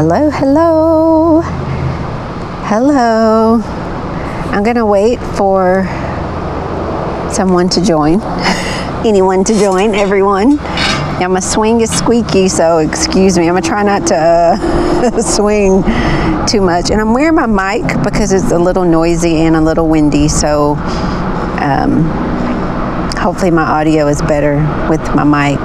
Hello, hello. Hello. I'm gonna wait for someone to join. Anyone to join, everyone. Yeah, my swing is squeaky, so excuse me. I'm gonna try not to swing too much. And I'm wearing my mic because it's a little noisy and a little windy, so hopefully my audio is better with my mic.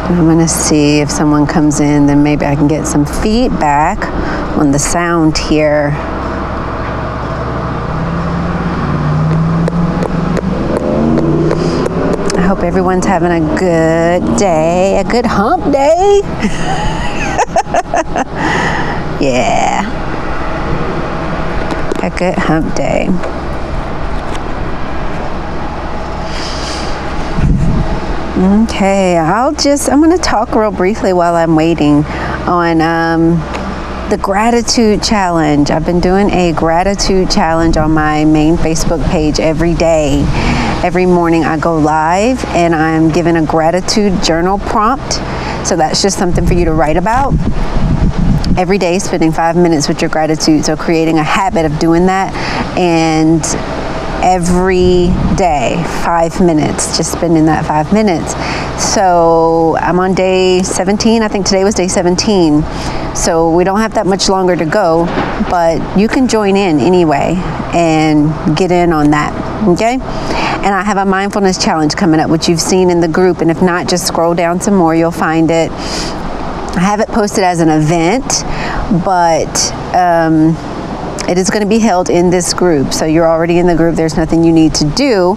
I'm gonna see if someone comes in, then maybe I can get some feedback on the sound here. I hope everyone's having a good day, a good hump day. Yeah, a good hump day. Okay, I'm going to talk real briefly while I'm waiting on the gratitude challenge. I've been doing a gratitude challenge on my main Facebook page every day. Every morning I go live and I'm given a gratitude journal prompt. So that's just something for you to write about. Every day, spending 5 minutes with your gratitude. So creating a habit of doing that, and every day, 5 minutes, just spending that 5 minutes. So I'm on day 17. I think today was day 17. So we don't have that much longer to go, but you can join in anyway and get in on that, okay? And I have a mindfulness challenge coming up, which you've seen in the group. And if not, just scroll down some more, you'll find it. I have it posted as an event, but it is going to be held in this group. So you're already in the group. There's nothing you need to do,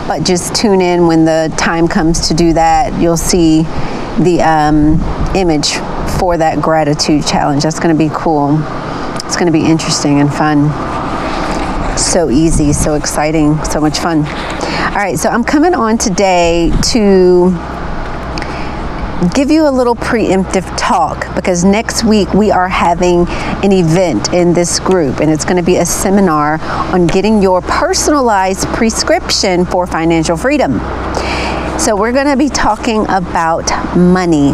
but just tune in when the time comes to do that. You'll see the image for that gratitude challenge. That's going to be cool. It's going to be interesting and fun. So easy, so exciting, so much fun. All right, so I'm coming on today to give you a little preemptive talk, because next week we are having an event in this group, and it's going to be a seminar on getting your personalized prescription for financial freedom. So we're going to be talking about money.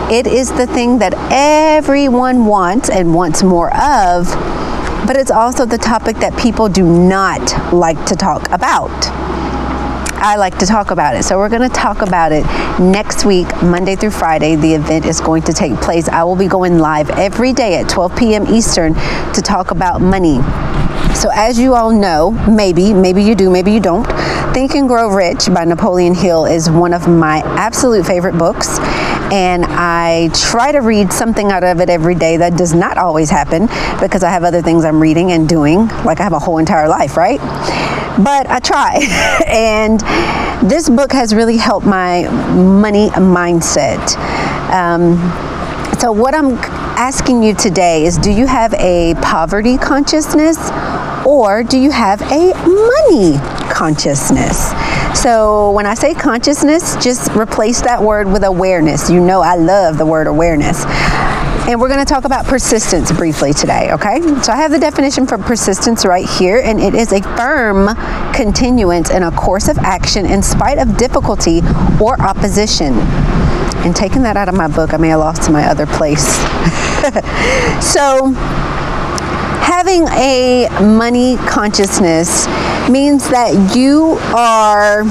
It is the thing that everyone wants and wants more of, but it's also the topic that people do not like to talk about. I like to talk about it. So we're going to talk about it next week, Monday through Friday. The event is going to take place. I will be going live every day at 12 p.m. Eastern to talk about money. So as you all know, maybe you do, maybe you don't, Think and Grow Rich by Napoleon Hill is one of my absolute favorite books. And I try to read something out of it every day. That does not always happen because I have other things I'm reading and doing, like I have a whole entire life, right? But I try. And this book has really helped my money mindset. So what I'm asking you today is, do you have a poverty consciousness, or do you have a money consciousness? So when I say consciousness, just replace that word with awareness. You know I love the word awareness. And we're going to talk about persistence briefly today, okay? So I have the definition for persistence right here, and it is a firm continuance in a course of action in spite of difficulty or opposition. And taking that out of my book, I may have lost my other place. So having a money consciousness means that you are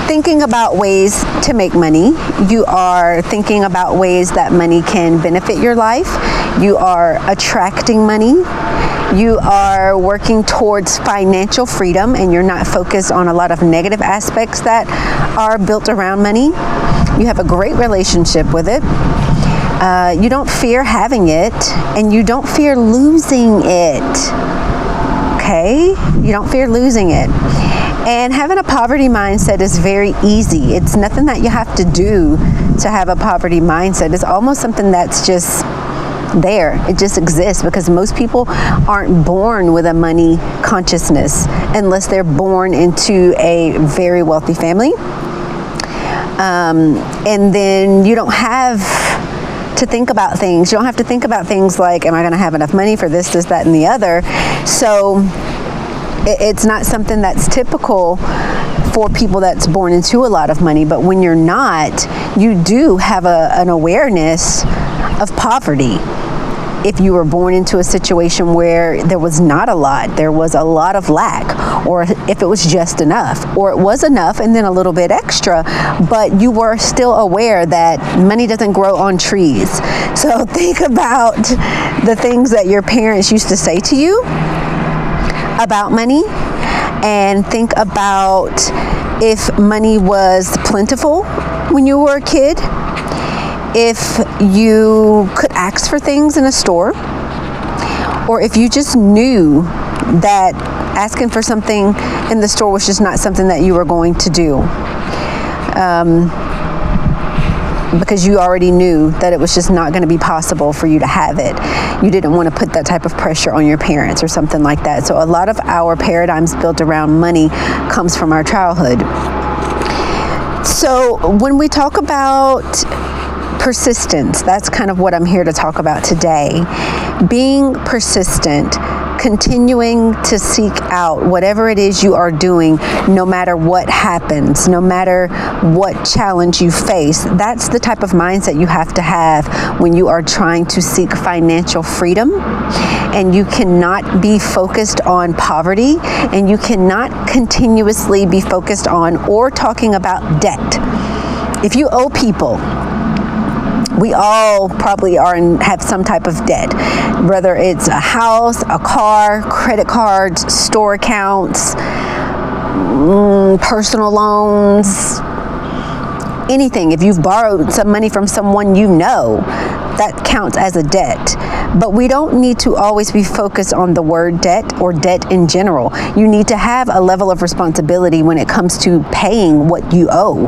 thinking about ways to make money. You are thinking about ways that money can benefit your life. You are attracting money. You are working towards financial freedom, and you're not focused on a lot of negative aspects that are built around money. You have a great relationship with it. You don't fear having it, and you don't fear losing it. Okay? You don't fear losing it. And having a poverty mindset is very easy. It's nothing that you have to do to have a poverty mindset. It's almost something that's just there. It just exists because most people aren't born with a money consciousness unless they're born into a very wealthy family. And then you don't have to think about things. You don't have to think about things like, am I going to have enough money for this, that, and the other? So it's not something that's typical for people that's born into a lot of money, but when you're not, you do have an awareness of poverty. If you were born into a situation where there was not a lot, there was a lot of lack, or if it was just enough, or it was enough and then a little bit extra, but you were still aware that money doesn't grow on trees. So think about the things that your parents used to say to you about money, and think about if money was plentiful when you were a kid, if you could ask for things in a store, or if you just knew that asking for something in the store was just not something that you were going to do, because you already knew that it was just not going to be possible for you to have it. You didn't want to put that type of pressure on your parents or something like that. So a lot of our paradigms built around money comes from our childhood. So when we talk about persistence, that's kind of what I'm here to talk about today. Being persistent, continuing to seek out whatever it is you are doing, no matter what happens, no matter what challenge you face. That's the type of mindset you have to have when you are trying to seek financial freedom. And you cannot be focused on poverty, and you cannot continuously be focused on or talking about debt. If you owe people, we all probably have some type of debt, whether it's a house, a car, credit cards, store accounts, personal loans, anything. If you've borrowed some money from someone you know, that counts as a debt. But we don't need to always be focused on the word debt or debt in general. You need to have a level of responsibility when it comes to paying what you owe.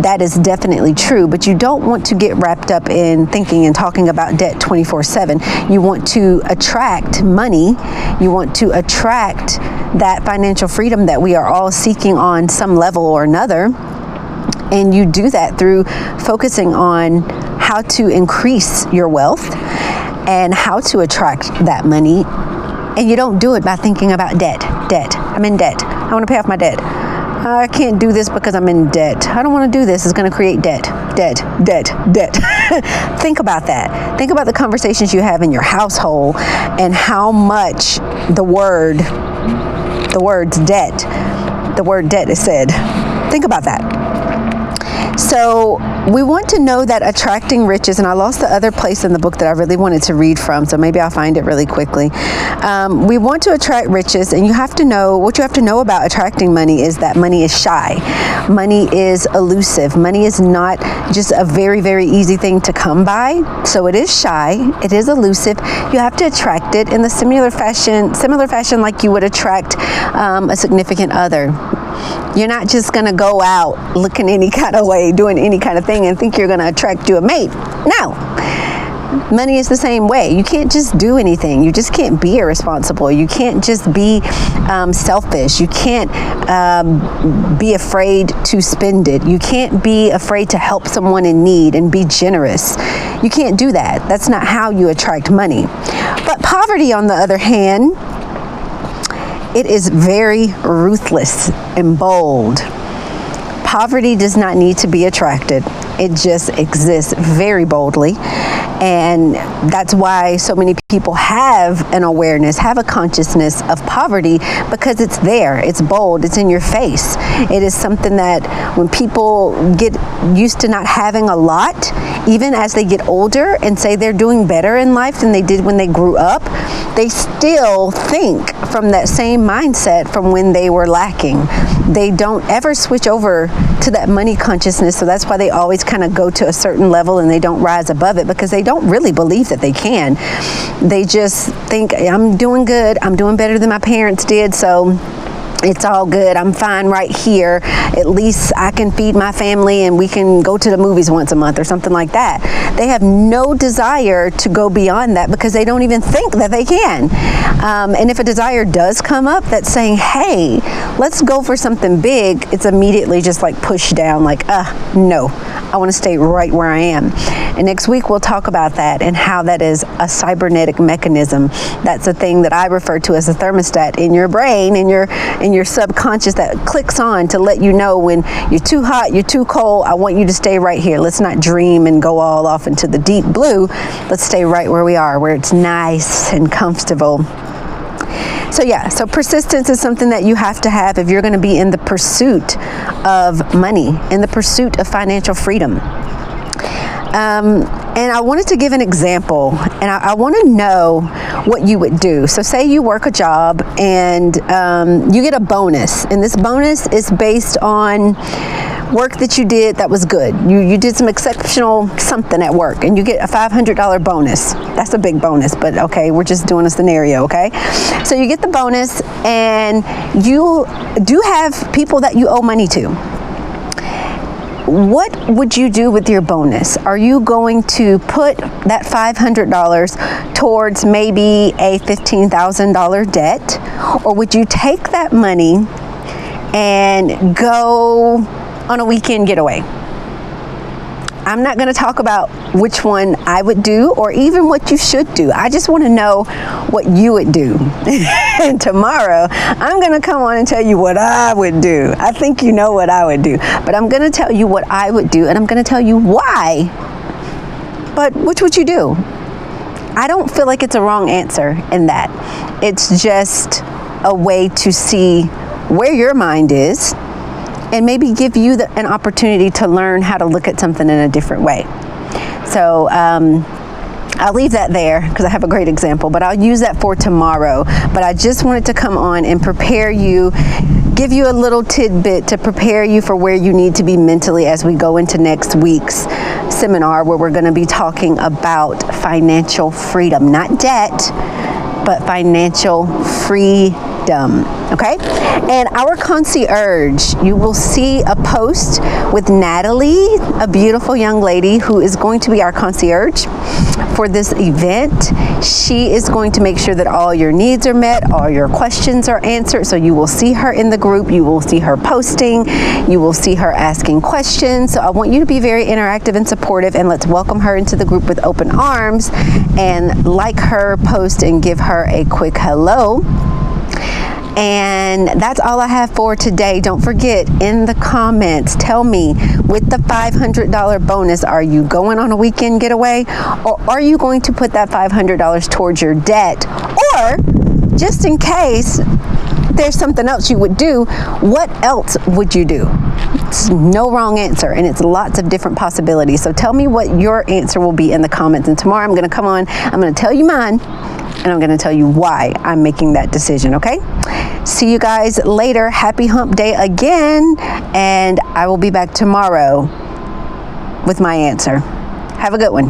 That is definitely true, but you don't want to get wrapped up in thinking and talking about debt 24/7. You want to attract money. You want to attract that financial freedom that we are all seeking on some level or another. And you do that through focusing on how to increase your wealth and how to attract that money. And you don't do it by thinking about debt. I'm in debt. I want to pay off my debt. I can't do this because I'm in debt. I don't want to do this. It's going to create debt. Think about that. Think about the conversations you have in your household and how much the word debt is said. Think about that. So we want to know that attracting riches, and I lost the other place in the book that I really wanted to read from, so maybe I'll find it really quickly. We want to attract riches, and what you have to know about attracting money is that money is shy. Money is elusive. Money is not just a very, very easy thing to come by. So it is shy. It is elusive. You have to attract it in the similar fashion like you would attract a significant other. You're not just going to go out looking any kind of way, doing any kind of thing and think you're going to attract you a mate. No. Money is the same way. You can't just do anything. You just can't be irresponsible. You can't just be selfish. You can't be afraid to spend it. You can't be afraid to help someone in need and be generous. You can't do that. That's not how you attract money. But poverty, on the other hand, it is very ruthless and bold. Poverty does not need to be attracted. It just exists very boldly. And that's why so many people have an awareness, have a consciousness of poverty, because it's there, it's bold, it's in your face. It is something that when people get used to not having a lot, even as they get older and say they're doing better in life than they did when they grew up, they still think from that same mindset from when they were lacking. They don't ever switch over to that money consciousness, so that's why they always kind of go to a certain level and they don't rise above it, because they don't really believe that they can. They just think, I'm doing good, I'm doing better than my parents did, so it's all good, I'm fine right here. At least I can feed my family and we can go to the movies once a month or something like that. They have no desire to go beyond that because they don't even think that they can. And if a desire does come up that's saying, hey, let's go for something big, it's immediately just like pushed down, like, no, I want to stay right where I am. And next week we'll talk about that and how that is a cybernetic mechanism. That's a thing that I refer to as a thermostat in your brain, in your subconscious, that clicks on to let you know when you're too hot, you're too cold. I want you to stay right here. Let's not dream and go all off into the deep blue. Let's stay right where we are, where it's nice and comfortable. So persistence is something that you have to have if you're going to be in the pursuit of money, in the pursuit of financial freedom. And I wanted to give an example, and I want to know what you would do. So say you work a job and you get a bonus, and this bonus is based on work that you did that was good. You did some exceptional something at work, and you get a $500 bonus. That's a big bonus, but okay, we're just doing a scenario, okay? So you get the bonus, and you do have people that you owe money to. What would you do with your bonus? Are you going to put that $500 towards maybe a $15,000 debt? Or would you take that money and go on a weekend getaway? I'm not going to talk about which one I would do or even what you should do. I just want to know what you would do. And tomorrow, I'm going to come on and tell you what I would do. I think you know what I would do, but I'm going to tell you what I would do, and I'm going to tell you why. But which would you do? I don't feel like it's a wrong answer in that. It's just a way to see where your mind is, and maybe give you an opportunity to learn how to look at something in a different way. So I'll leave that there because I have a great example, but I'll use that for tomorrow. But I just wanted to come on and prepare you, give you a little tidbit to prepare you for where you need to be mentally as we go into next week's seminar, where we're going to be talking about financial freedom, not debt, but financial freedom. Okay? And our concierge, you will see a post with Natalie, a beautiful young lady who is going to be our concierge for this event. She is going to make sure that all your needs are met, all your questions are answered. So you will see her in the group, you will see her posting, you will see her asking questions. So I want you to be very interactive and supportive, and let's welcome her into the group with open arms and like her post and give her a quick hello. And that's all I have for today. Don't forget, in the comments, tell me, with the $500 bonus, are you going on a weekend getaway, or are you going to put that $500 towards your debt? Or, just in case there's something else you would do, what else would you do? It's no wrong answer, and it's lots of different possibilities. So tell me what your answer will be in the comments. And tomorrow I'm going to come on, I'm going to tell you mine, and I'm going to tell you why I'm making that decision, okay? See you guys later. Happy hump day again, and I will be back tomorrow with my answer. Have a good one.